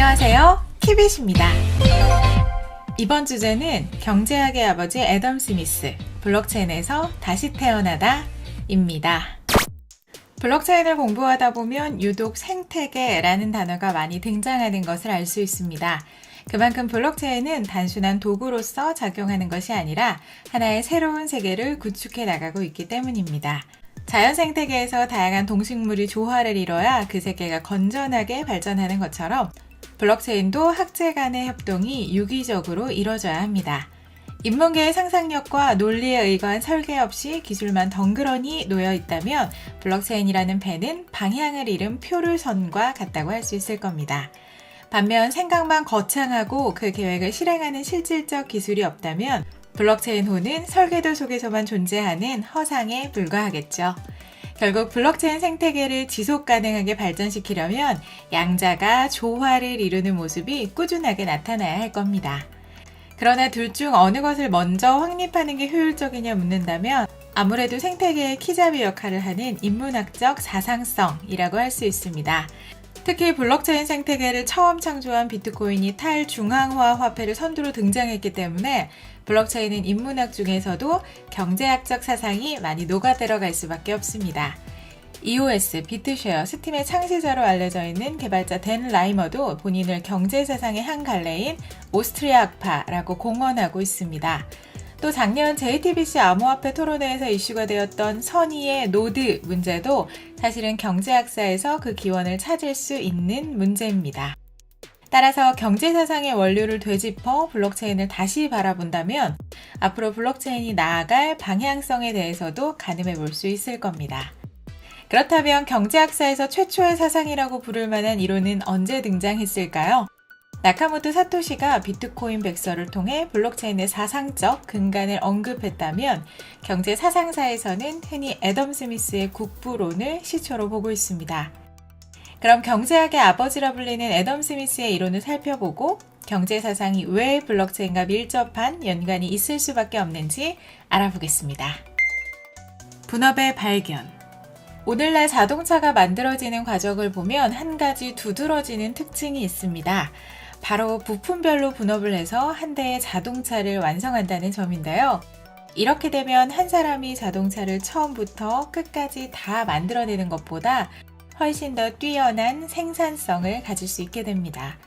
안녕하세요, 키빗입니다. 이번 주제는 경제학의 아버지 애덤 스미스, 블록체인에서 다시 태어나다 입니다. 블록체인을 공부하다 보면 유독 생태계라는 단어가 많이 등장하는 것을 알 수 있습니다. 그만큼 블록체인은 단순한 도구로서 작용하는 것이 아니라 하나의 새로운 세계를 구축해 나가고 있기 때문입니다. 자연 생태계에서 다양한 동식물이 조화를 이뤄야 그 세계가 건전하게 발전하는 것처럼 블록체인도 학제 간의 협동이 유기적으로 이뤄져야 합니다. 인문계의 상상력과 논리에 의거한 설계 없이 기술만 덩그러니 놓여 있다면 블록체인이라는 배는 방향을 잃은 표류선과 같다고 할 수 있을 겁니다. 반면 생각만 거창하고 그 계획을 실행하는 실질적 기술이 없다면 블록체인호는 설계도 속에서만 존재하는 허상에 불과하겠죠. 결국 블록체인 생태계를 지속 가능하게 발전시키려면 양자가 조화를 이루는 모습이 꾸준하게 나타나야 할 겁니다. 그러나 둘 중 어느 것을 먼저 확립하는 게 효율적이냐 묻는다면 아무래도 생태계의 키잡이 역할을 하는 인문학적 사상성이라고 할 수 있습니다. 특히 블록체인 생태계를 처음 창조한 비트코인이 탈중앙화 화폐를 선두로 등장했기 때문에 블록체인은 인문학 중에서도 경제학적 사상이 많이 녹아들어갈 수밖에 없습니다. EOS, 비트쉐어, 스팀의 창시자로 알려져 있는 개발자 댄 라이머도 본인을 경제사상의 한 갈래인 오스트리아 학파라고 공언하고 있습니다. 또 작년 JTBC 암호화폐 토론회에서 이슈가 되었던 선의의 노드 문제도 사실은 경제학사에서 그 기원을 찾을 수 있는 문제입니다. 따라서 경제사상의 원료를 되짚어 블록체인을 다시 바라본다면 앞으로 블록체인이 나아갈 방향성에 대해서도 가늠해 볼 수 있을 겁니다. 그렇다면 경제학사에서 최초의 사상이라고 부를 만한 이론은 언제 등장했을까요? 나카모토 사토시가 비트코인 백서를 통해 블록체인의 사상적 근간을 언급했다면 경제 사상사에서는 흔히 애덤 스미스의 국부론을 시초로 보고 있습니다. 그럼 경제학의 아버지라 불리는 애덤 스미스의 이론을 살펴보고 경제 사상이 왜 블록체인과 밀접한 연관이 있을 수밖에 없는지 알아보겠습니다. 분업의 발견. 오늘날 자동차가 만들어지는 과정을 보면 한 가지 두드러지는 특징이 있습니다. 바로 부품별로 분업을 해서 한 대의 자동차를 완성한다는 점인데요. 이렇게 되면 한 사람이 자동차를 처음부터 끝까지 다 만들어내는 것보다 훨씬 더 뛰어난 생산성을 가질 수 있게 됩니다.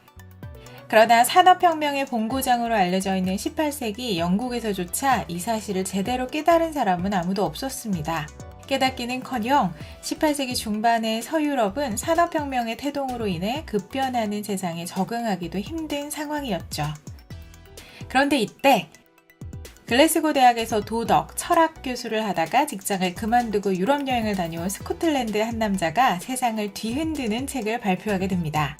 그러나 산업혁명의 본고장으로 알려져 있는 18세기 영국에서조차 이 사실을 제대로 깨달은 사람은 아무도 없었습니다. 깨닫기는커녕 18세기 중반의 서유럽은 산업혁명의 태동으로 인해 급변하는 세상에 적응하기도 힘든 상황이었죠. 그런데 이때 글래스고 대학에서 도덕, 철학 교수를 하다가 직장을 그만두고 유럽 여행을 다녀온 스코틀랜드의 한 남자가 세상을 뒤흔드는 책을 발표하게 됩니다.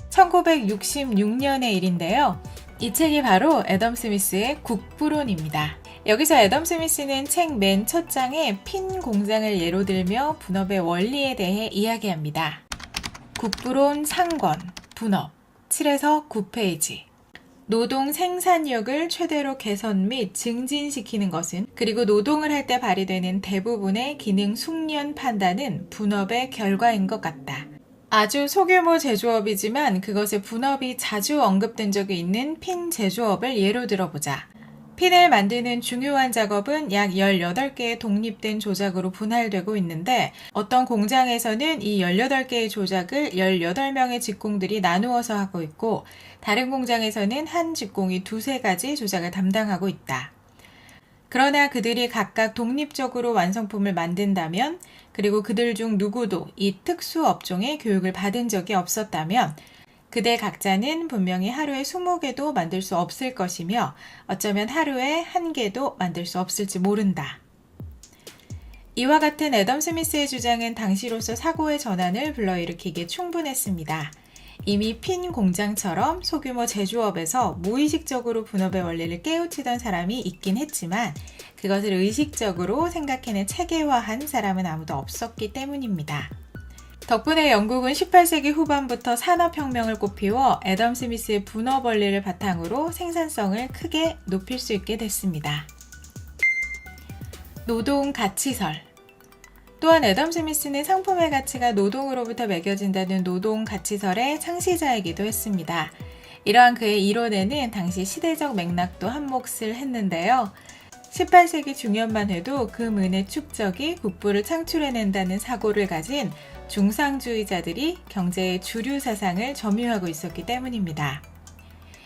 1966년의 일인데요. 이 책이 바로 애덤 스미스의 국부론입니다. 여기서 애덤 스미스는 책 맨 첫 장에 핀 공장을 예로 들며 분업의 원리에 대해 이야기합니다. 국부론 상권, 분업, 7에서 9페이지. 노동 생산력을 최대로 개선 및 증진시키는 것은 그리고 노동을 할 때 발휘되는 대부분의 기능 숙련 판단은 분업의 결과인 것 같다. 아주 소규모 제조업이지만 그것의 분업이 자주 언급된 적이 있는 핀 제조업을 예로 들어보자. 핀을 만드는 중요한 작업은 약 18개의 독립된 조작으로 분할되고 있는데 어떤 공장에서는 이 18개의 조작을 18명의 직공들이 나누어서 하고 있고 다른 공장에서는 한 직공이 두세 가지 조작을 담당하고 있다. 그러나 그들이 각각 독립적으로 완성품을 만든다면 그리고 그들 중 누구도 이 특수 업종의 교육을 받은 적이 없었다면 그들 각자는 분명히 하루에 20개도 만들 수 없을 것이며 어쩌면 하루에 1개도 만들 수 없을지 모른다. 이와 같은 애덤 스미스의 주장은 당시로서 사고의 전환을 불러일으키기에 충분했습니다. 이미 핀 공장처럼 소규모 제조업에서 무의식적으로 분업의 원리를 깨우치던 사람이 있긴 했지만 그것을 의식적으로 생각해내 체계화한 사람은 아무도 없었기 때문입니다. 덕분에 영국은 18세기 후반부터 산업혁명을 꽃피워 애덤 스미스의 분업 원리를 바탕으로 생산성을 크게 높일 수 있게 됐습니다. 노동 가치설. 또한 애덤 스미스는 상품의 가치가 노동으로부터 매겨진다는 노동 가치설의 창시자이기도 했습니다. 이러한 그의 이론에는 당시 시대적 맥락도 한몫을 했는데요. 18세기 중엽만 해도 금은의 축적이 국부를 창출해낸다는 사고를 가진 중상주의자들이 경제의 주류 사상을 점유하고 있었기 때문입니다.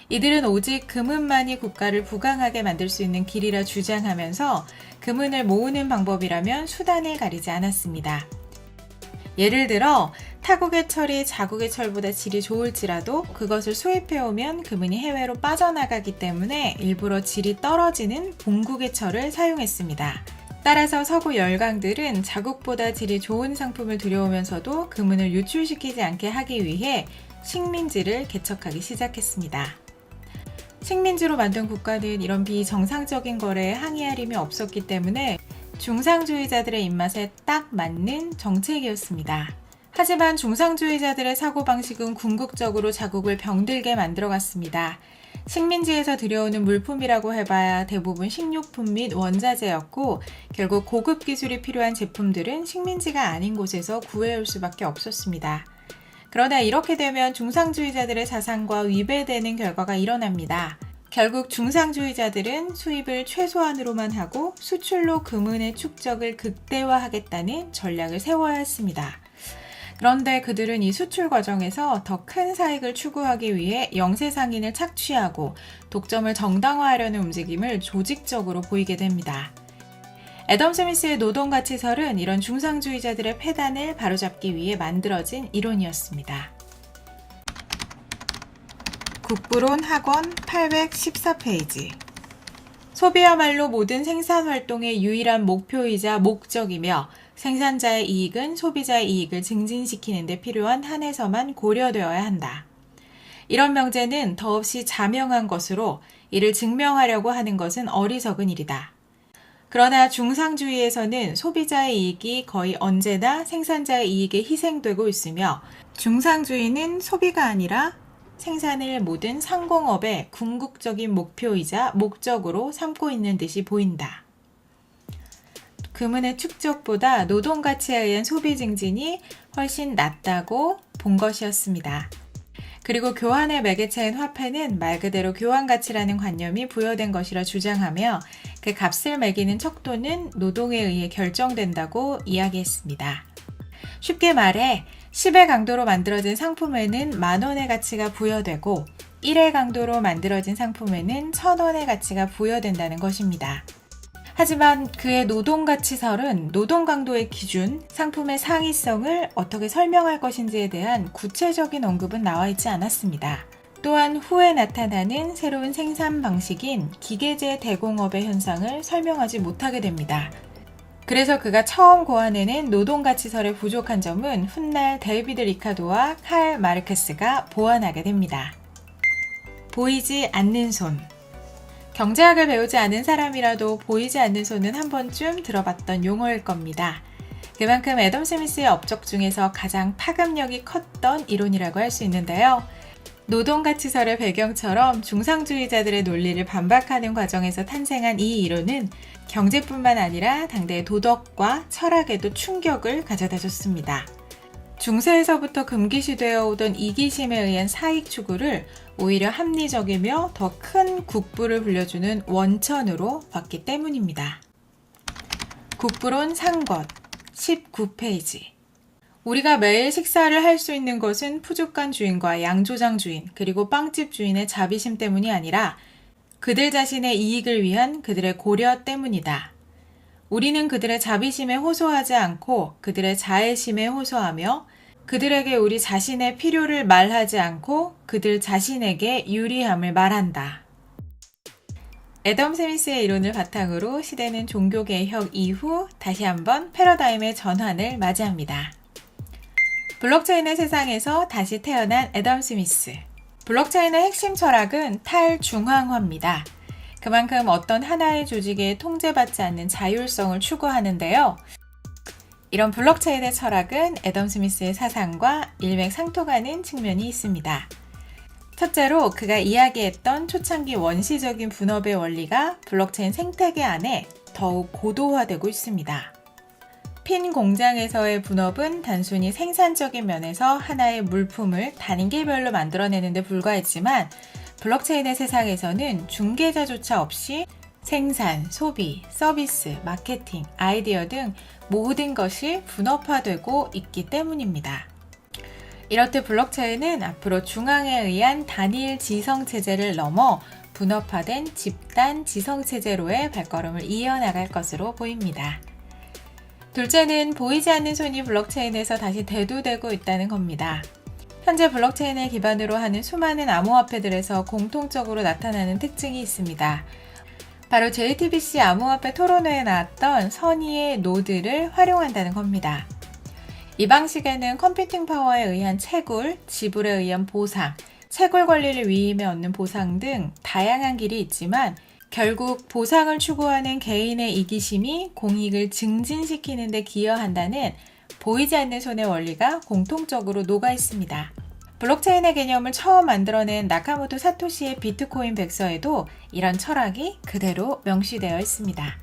이들은 오직 금은만이 국가를 부강하게 만들 수 있는 길이라 주장하면서 금은을 모으는 방법이라면 수단을 가리지 않았습니다. 예를 들어 타국의 철이 자국의 철보다 질이 좋을지라도 그것을 수입해오면 금은이 해외로 빠져나가기 때문에 일부러 질이 떨어지는 본국의 철을 사용했습니다. 따라서 서구 열강들은 자국보다 질이 좋은 상품을 들여오면서도 금은을 유출시키지 않게 하기 위해 식민지를 개척하기 시작했습니다. 식민지로 만든 국가는 이런 비정상적인 거래에 항의할 힘이 없었기 때문에 중상주의자들의 입맛에 딱 맞는 정책이었습니다. 하지만 중상주의자들의 사고방식은 궁극적으로 자국을 병들게 만들어갔습니다. 식민지에서 들여오는 물품이라고 해봐야 대부분 식료품 및 원자재였고 결국 고급 기술이 필요한 제품들은 식민지가 아닌 곳에서 구해올 수밖에 없었습니다. 그러나 이렇게 되면 중상주의자들의 사상과 위배되는 결과가 일어납니다. 결국 중상주의자들은 수입을 최소한으로만 하고 수출로 금은의 축적을 극대화하겠다는 전략을 세워야 했습니다. 그런데 그들은 이 수출 과정에서 더 큰 사익을 추구하기 위해 영세상인을 착취하고 독점을 정당화하려는 움직임을 조직적으로 보이게 됩니다. 애덤 스미스의 노동가치설은 이런 중상주의자들의 폐단을 바로잡기 위해 만들어진 이론이었습니다. 국부론 학원 814페이지. 소비야말로 모든 생산활동의 유일한 목표이자 목적이며 생산자의 이익은 소비자의 이익을 증진시키는 데 필요한 한에서만 고려되어야 한다. 이런 명제는 더없이 자명한 것으로 이를 증명하려고 하는 것은 어리석은 일이다. 그러나 중상주의에서는 소비자의 이익이 거의 언제나 생산자의 이익에 희생되고 있으며 중상주의는 소비가 아니라 생산을 모든 상공업의 궁극적인 목표이자 목적으로 삼고 있는 듯이 보인다. 금은의 축적보다 노동가치에 의한 소비 증진이 훨씬 낫다고 본 것이었습니다. 그리고 교환의 매개체인 화폐는 말 그대로 교환가치라는 관념이 부여된 것이라 주장하며 그 값을 매기는 척도는 노동에 의해 결정된다고 이야기했습니다. 쉽게 말해 10의 강도로 만들어진 상품에는 10,000원의 가치가 부여되고 1의 강도로 만들어진 상품에는 1,000원의 가치가 부여된다는 것입니다. 하지만 그의 노동가치설은 노동 강도의 기준, 상품의 상위성을 어떻게 설명할 것인지에 대한 구체적인 언급은 나와 있지 않았습니다. 또한 후에 나타나는 새로운 생산 방식인 기계제 대공업의 현상을 설명하지 못하게 됩니다. 그래서 그가 처음 고안해낸 노동가치설의 부족한 점은 훗날 데이비드 리카도와 칼 마르크스가 보완하게 됩니다. 보이지 않는 손. 경제학을 배우지 않은 사람이라도 보이지 않는 손은 한 번쯤 들어봤던 용어일 겁니다. 그만큼 애덤 스미스의 업적 중에서 가장 파급력이 컸던 이론이라고 할 수 있는데요. 노동가치설의 배경처럼 중상주의자들의 논리를 반박하는 과정에서 탄생한 이 이론은 경제뿐만 아니라 당대의 도덕과 철학에도 충격을 가져다 줬습니다. 중세에서부터 금기시되어 오던 이기심에 의한 사익 추구를 오히려 합리적이며 더 큰 국부를 불려주는 원천으로 봤기 때문입니다. 국부론 상권 19페이지. 우리가 매일 식사를 할 수 있는 것은 푸주간 주인과 양조장 주인 그리고 빵집 주인의 자비심 때문이 아니라 그들 자신의 이익을 위한 그들의 고려 때문이다. 우리는 그들의 자비심에 호소하지 않고 그들의 자애심에 호소하며 그들에게 우리 자신의 필요를 말하지 않고 그들 자신에게 유리함을 말한다. 애덤 스미스의 이론을 바탕으로 시대는 종교개혁 이후 다시 한번 패러다임의 전환을 맞이합니다. 블록체인의 세상에서 다시 태어난 애덤 스미스. 블록체인의 핵심 철학은 탈중앙화입니다. 그만큼 어떤 하나의 조직에 통제받지 않는 자율성을 추구하는데요. 이런 블록체인의 철학은 애덤 스미스의 사상과 일맥상통하는 측면이 있습니다. 첫째로 그가 이야기했던 초창기 원시적인 분업의 원리가 블록체인 생태계 안에 더욱 고도화되고 있습니다. 핀 공장에서의 분업은 단순히 생산적인 면에서 하나의 물품을 단계별로 만들어내는 데 불과했지만 블록체인의 세상에서는 중개자조차 없이 생산, 소비, 서비스, 마케팅, 아이디어 등 모든 것이 분업화되고 있기 때문입니다. 이렇듯 블록체인은 앞으로 중앙에 의한 단일 지성체제를 넘어 분업화된 집단 지성체제로의 발걸음을 이어나갈 것으로 보입니다. 둘째는 보이지 않는 손이 블록체인에서 다시 대두되고 있다는 겁니다. 현재 블록체인을 기반으로 하는 수많은 암호화폐들에서 공통적으로 나타나는 특징이 있습니다. 바로 JTBC 암호화폐 토론회에 나왔던 선의의 노드를 활용한다는 겁니다. 이 방식에는 컴퓨팅 파워에 의한 채굴, 지불에 의한 보상, 채굴 권리를 위임해 얻는 보상 등 다양한 길이 있지만 결국 보상을 추구하는 개인의 이기심이 공익을 증진시키는 데 기여한다는 보이지 않는 손의 원리가 공통적으로 녹아 있습니다. 블록체인의 개념을 처음 만들어낸 나카모토 사토시의 비트코인 백서에도 이런 철학이 그대로 명시되어 있습니다.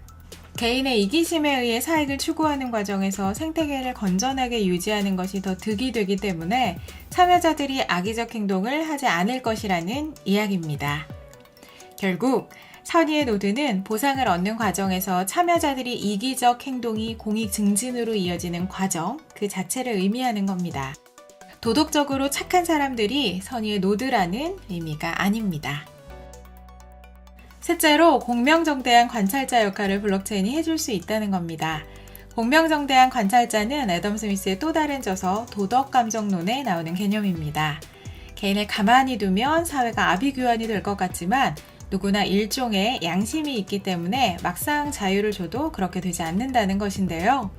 개인의 이기심에 의해 사익을 추구하는 과정에서 생태계를 건전하게 유지하는 것이 더 득이 되기 때문에 참여자들이 악의적 행동을 하지 않을 것이라는 이야기입니다. 결국 선의의 노드는 보상을 얻는 과정에서 참여자들이 이기적 행동이 공익 증진으로 이어지는 과정 그 자체를 의미하는 겁니다. 도덕적으로 착한 사람들이 선의의 노드라는 의미가 아닙니다. 셋째로 공명정대한 관찰자 역할을 블록체인이 해줄 수 있다는 겁니다. 공명정대한 관찰자는 애덤 스미스의 또 다른 저서 도덕감정론에 나오는 개념입니다. 개인을 가만히 두면 사회가 아비규환이 될 것 같지만 누구나 일종의 양심이 있기 때문에 막상 자유를 줘도 그렇게 되지 않는다는 것인데요.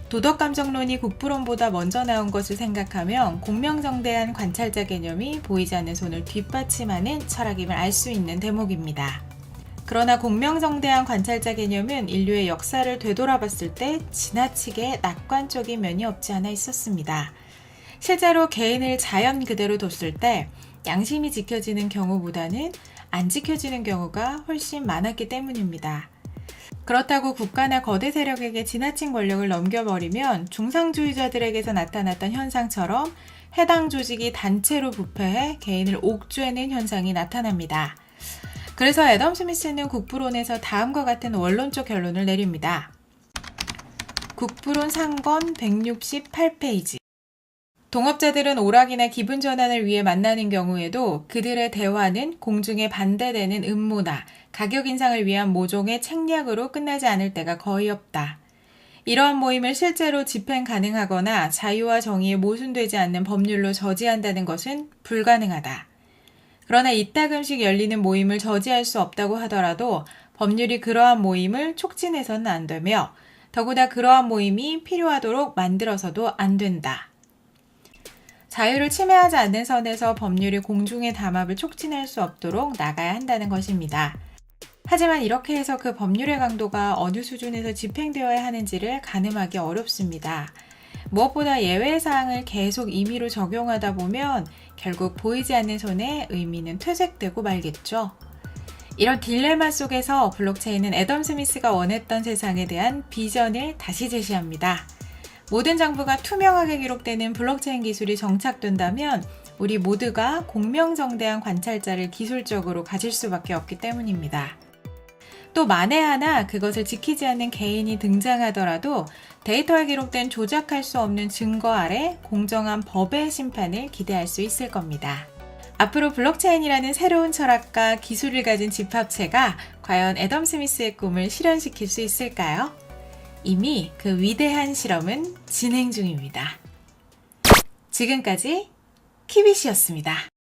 도덕감정론이 국부론보다 먼저 나온 것을 생각하면 공명정대한 관찰자 개념이 보이지 않는 손을 뒷받침하는 철학임을 알 수 있는 대목입니다. 그러나 공명정대한 관찰자 개념은 인류의 역사를 되돌아봤을 때 지나치게 낙관적인 면이 없지 않아 있었습니다. 실제로 개인을 자연 그대로 뒀을 때 양심이 지켜지는 경우보다는 안 지켜지는 경우가 훨씬 많았기 때문입니다. 그렇다고 국가나 거대 세력에게 지나친 권력을 넘겨버리면 중상주의자들에게서 나타났던 현상처럼 해당 조직이 단체로 부패해 개인을 옥죄는 현상이 나타납니다. 그래서 애덤 스미스는 국부론에서 다음과 같은 원론적 결론을 내립니다. 국부론 상권 168페이지 동업자들은 오락이나 기분 전환을 위해 만나는 경우에도 그들의 대화는 공중에 반대되는 음모나 가격 인상을 위한 모종의 책략으로 끝나지 않을 때가 거의 없다. 이러한 모임을 실제로 집행 가능하거나 자유와 정의에 모순되지 않는 법률로 저지한다는 것은 불가능하다. 그러나 이따금씩 열리는 모임을 저지할 수 없다고 하더라도 법률이 그러한 모임을 촉진해서는 안 되며 더구나 그러한 모임이 필요하도록 만들어서도 안 된다. 자유를 침해하지 않는 선에서 법률이 공중의 담합을 촉진할 수 없도록 나가야 한다는 것입니다. 하지만 이렇게 해서 그 법률의 강도가 어느 수준에서 집행되어야 하는지를 가늠하기 어렵습니다. 무엇보다 예외사항을 계속 임의로 적용하다 보면 결국 보이지 않는 손의 의미는 퇴색되고 말겠죠. 이런 딜레마 속에서 블록체인은 애덤 스미스가 원했던 세상에 대한 비전을 다시 제시합니다. 모든 정보가 투명하게 기록되는 블록체인 기술이 정착된다면 우리 모두가 공명정대한 관찰자를 기술적으로 가질 수밖에 없기 때문입니다. 또 만에 하나 그것을 지키지 않는 개인이 등장하더라도 데이터에 기록된 조작할 수 없는 증거 아래 공정한 법의 심판을 기대할 수 있을 겁니다. 앞으로 블록체인이라는 새로운 철학과 기술을 가진 집합체가 과연 애덤 스미스의 꿈을 실현시킬 수 있을까요? 이미 그 위대한 실험은 진행 중입니다. 지금까지 키비씨였습니다.